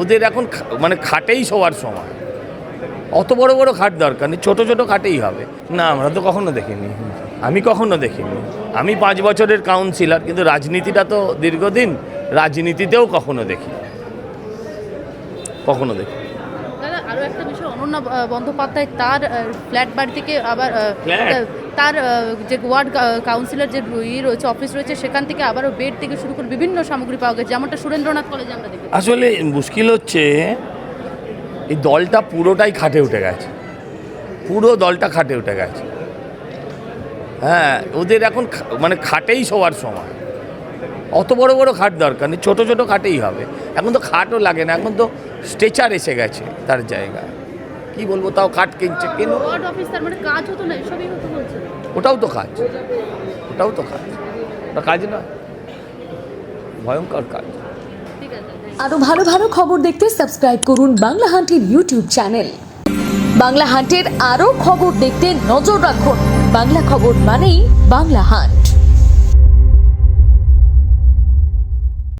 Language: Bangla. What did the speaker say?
ওদের এখন মানে খাটেই শোয়ার সময়, অত বড় বড় খাট দরকার নেই, ছোটো ছোটো খাটেই হবে। না, আমরা তো কখনো দেখিনি, আমি কখনো দেখিনি। আমি 5 বছরের কাউন্সিলর, কিন্তু রাজনীতিটা তো দীর্ঘদিন, রাজনীতিতেও কখনো দেখি। দাদা, আরও একটা বিষয়, অনন্যা বন্দ্যোপাধ্যায় তার ফ্ল্যাট বাড়ি থেকে আবার তার যে ওয়ার্ড কাউন্সিলর যে রয়েছে, অফিস রয়েছে, সেখান থেকে আবারও বেড থেকে শুরু করে বিভিন্ন সামগ্রী পাওয়া গেছে, যেমনটা সুরেন্দ্রনাথ কলেজে আমরা দেখি। আসলে মুশকিল হচ্ছে এই দলটা পুরোটাই খাটে উঠে গেছে, পুরো দলটা খাটে উঠে গেছে। হ্যাঁ, ওদের এখন মানে খাটেই শোয়ার সময়, অত বড় বড় খাট দরকার নেই, ছোটো ছোটো খাটেই হবে। এখন তো খাটও লাগে না, এখন তো স্ট্রেচার এসে গেছে তার জায়গায়। কি বলবো, তাও খাট কিনছে কেন? ওয়ার্ড অফিস তার মানে কাজ হতো না, এসবই হতো বলছে। ওটাও তো কাজ, ওটা কাজ না, ভয়ঙ্কর কাজ। ঠিক আছে। আরো ভালো ভালো খবর দেখতে সাবস্ক্রাইব করুন বাংলা হান্টের ইউটিউব চ্যানেল। বাংলা হান্টের আরো খবর দেখতে নজর রাখুন। বাংলা খবর মানেই বাংলা হান্ট।